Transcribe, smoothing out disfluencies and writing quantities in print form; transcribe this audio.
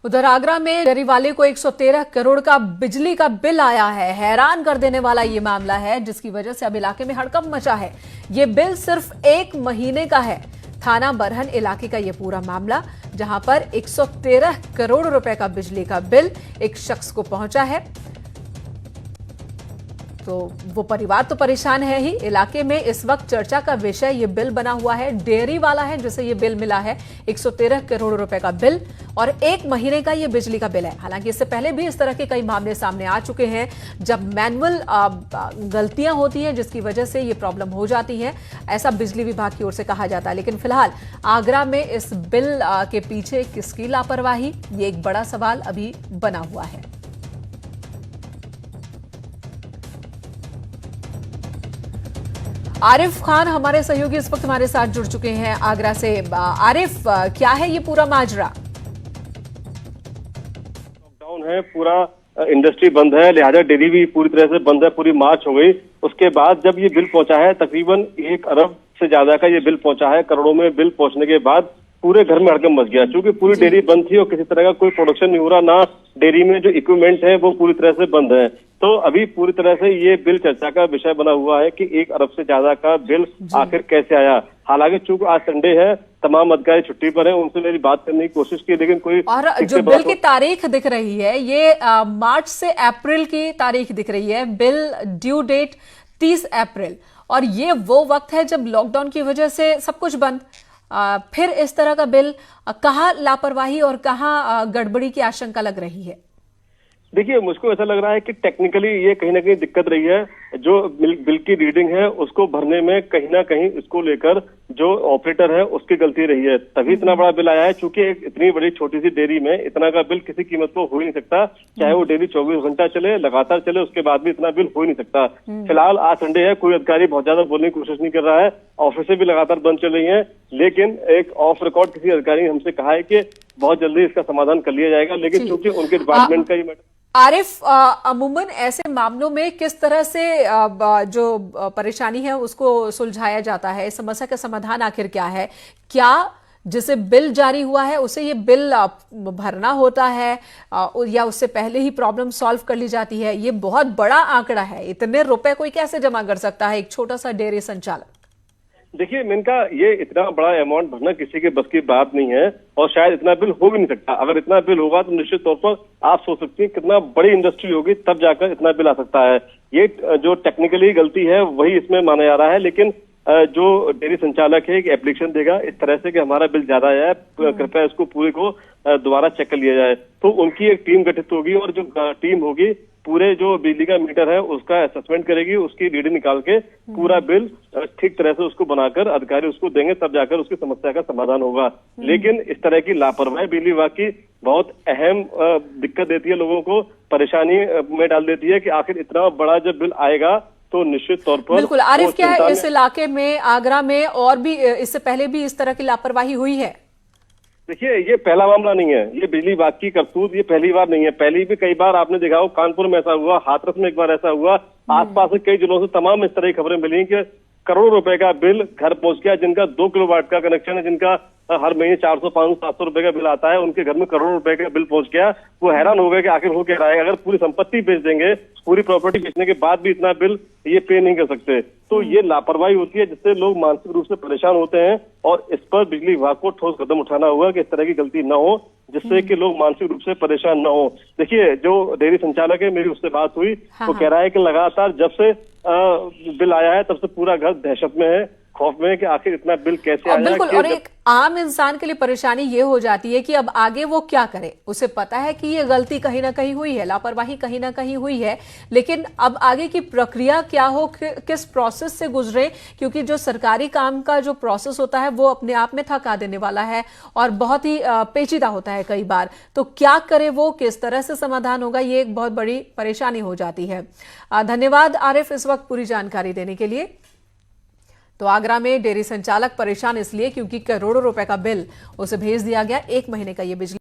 उधर आगरा में डेयरी वाले को 113 करोड़ का बिजली का बिल आया है। हैरान कर देने वाला ये मामला है, जिसकी वजह से अब इलाके में हड़कंप मचा है। ये बिल सिर्फ 1 महीने का है। थाना बरहन इलाके का ये पूरा मामला, जहां पर 113 करोड़ रुपए का बिजली का बिल एक शख्स को पहुंचा है। तो वो परिवार तो परेशान है ही। इलाके में इस वक्त चर्चा का विषय ये बिल बना हुआ है। डेयरी वाला है जिसे ये बिल मिला है, 113 करोड़ रुपए का बिल और 1 महीने का ये बिजली का बिल है। हालांकि इससे पहले भी इस तरह के कई मामले सामने आ चुके हैं, जब मैनुअल गलतियां होती हैं जिसकी वजह से ये प्रॉब्लम हो जाती है, ऐसा बिजली विभाग की ओर से कहा जाता है। लेकिन फिलहाल आगरा में इस बिल के पीछे किसकी लापरवाही, ये एक बड़ा सवाल अभी बना हुआ है। आरिफ खान हमारे सहयोगी इस वक्त हमारे साथ जुड़ चुके हैं आगरा से। आरिफ, क्या है ये पूरा माजरा? लॉकडाउन है, पूरा इंडस्ट्री बंद है, लिहाजा डेयरी भी पूरी तरह से बंद है, पूरी मार्च हो गई। उसके बाद जब ये बिल पहुंचा है, तकरीबन 1 अरब से ज्यादा का ये बिल पहुंचा है। करोड़ों में बिल पहुंचने के बाद पूरे घर में हड़कंप मच गया, क्योंकि पूरी डेयरी बंद थी और किसी तरह का कोई प्रोडक्शन नहीं हो रहा। ना डेयरी में जो इक्विपमेंट है वो पूरी तरह से बंद है। तो अभी पूरी तरह से ये बिल चर्चा का विषय बना हुआ है कि 1 अरब से ज्यादा का बिल आखिर कैसे आया। हालांकि चूंकि आज संडे है, तमाम अधिकारी छुट्टी पर हैं, उनसे मेरी बात करने की कोशिश की, लेकिन कोई और जो बिल की तारीख दिख रही है ये मार्च से अप्रैल की तारीख दिख रही है। बिल ड्यू डेट 30 अप्रैल, और ये वो वक्त है जब लॉकडाउन की वजह से सब कुछ बंद। फिर इस तरह का बिल, कहाँ लापरवाही और कहाँ गड़बड़ी की आशंका लग रही है? देखिए, मुझको ऐसा लग रहा है कि टेक्निकली ये कहीं ना कहीं दिक्कत रही है। जो बिल की रीडिंग है उसको भरने में कहीं ना कहीं इसको लेकर जो ऑपरेटर है उसकी गलती रही है, तभी इतना बड़ा बिल आया है। चूंकि एक इतनी बड़ी छोटी सी डेयरी में इतना का बिल किसी कीमत को हो ही नहीं सकता, चाहे वो डेयरी 24 घंटा चले, लगातार चले, उसके बाद भी इतना बिल हो ही नहीं सकता। फिलहाल आज संडे है, कोई अधिकारी बहुत ज्यादा बोलने की कोशिश नहीं कर रहा है, ऑफिसें भी लगातार बंद चल रही है। लेकिन एक ऑफ रिकॉर्ड किसी अधिकारी ने हमसे कहा है कि बहुत जल्दी इसका समाधान कर लिया जाएगा, लेकिन चूंकि उनके डिपार्टमेंट का ये मैटर। आरिफ, अमूमन ऐसे मामलों में किस तरह से जो परेशानी है उसको सुलझाया जाता है? इस समस्या का समाधान आखिर क्या है? क्या जिसे बिल जारी हुआ है उसे ये बिल भरना होता है, या उससे पहले ही प्रॉब्लम सॉल्व कर ली जाती है? ये बहुत बड़ा आंकड़ा है, इतने रुपए कोई कैसे जमा कर सकता है, एक छोटा सा डेयरी संचालक? देखिए मेनका, ये इतना बड़ा अमाउंट भरना किसी के बस की बात नहीं है, और शायद इतना बिल हो भी नहीं सकता। अगर इतना बिल होगा तो निश्चित तौर पर आप सोच सकते हैं कितना बड़ी इंडस्ट्री होगी, तब जाकर इतना बिल आ सकता है। ये जो टेक्निकली गलती है वही इसमें माना जा रहा है, लेकिन जो डेयरी संचालक है एक एप्लीकेशन देगा इस तरह से कि हमारा बिल ज्यादा आया है, कृपया इसको पूरे को दोबारा चेक कर लिया जाए। तो उनकी एक टीम गठित होगी, और जो टीम होगी पूरे जो बिजली का मीटर है उसका असेसमेंट करेगी, उसकी रीडिंग निकाल के पूरा बिल ठीक तरह से उसको बनाकर अधिकारी उसको देंगे, तब जाकर उसकी समस्या का समाधान होगा। लेकिन इस तरह की लापरवाही बिजली विभाग की बहुत अहम दिक्कत देती है, लोगों को परेशानी में डाल देती है कि आखिर इतना बड़ा जब बिल आएगा तो निश्चित तौर पर। बिल्कुल आरिफ, क्या है इस इलाके में, आगरा में और भी इससे पहले भी इस तरह की लापरवाही हुई है? देखिए, ये पहला मामला नहीं है, ये बिजली विभाग की करतूत ये पहली बार नहीं है। पहले भी कई बार आपने देखा हो, कानपुर में ऐसा हुआ, हाथरस में एक बार ऐसा हुआ, आसपास के कई जिलों से तमाम इस तरह की खबरें मिली कि करोड़ों रुपए का बिल घर पहुंच गया। जिनका 2 किलोवाट का कनेक्शन है, जिनका हर महीने 400, 500, 700 रुपए का बिल आता है, उनके घर में करोड़ों रुपए का बिल पहुंच गया। वो हैरान हो गए कि आखिर हो क्या रहा है। अगर पूरी संपत्ति बेच देंगे, पूरी प्रॉपर्टी बेचने के बाद भी इतना बिल ये पे नहीं कर सकते, तो ये लापरवाही होती है जिससे लोग मानसिक रूप से परेशान होते हैं। और इस पर बिजली विभाग को ठोस कदम उठाना होगा कि इस तरह की गलती न हो, जिससे कि लोग मानसिक रूप से परेशान न हो। देखिए, जो डेयरी संचालक है, मेरी उससे बात हुई, वो कह रहा है कि लगातार जब से बिल आया है तब से पूरा घर दहशत में है, खौफ में है कि आखिर इतना बिल कैसे आया। बिल्कुल, और एक आम इंसान के लिए परेशानी ये हो जाती है कि अब आगे वो क्या करे। उसे पता है कि ये गलती कहीं ना कहीं हुई है, लापरवाही कहीं ना कहीं हुई है, लेकिन अब आगे की प्रक्रिया क्या हो, किस प्रोसेस से गुजरे, क्योंकि जो सरकारी काम का जो प्रोसेस होता है वो अपने आप में थका देने वाला है और बहुत ही पेचीदा होता है कई बार। तो क्या करे वो, किस तरह से समाधान होगा, ये एक बहुत बड़ी परेशानी हो जाती है। धन्यवाद आरिफ इस वक्त पूरी जानकारी देने के लिए। तो आगरा में डेयरी संचालक परेशान इसलिए क्योंकि करोड़ों रुपए का बिल उसे भेज दिया गया, 1 महीने का ये बिजली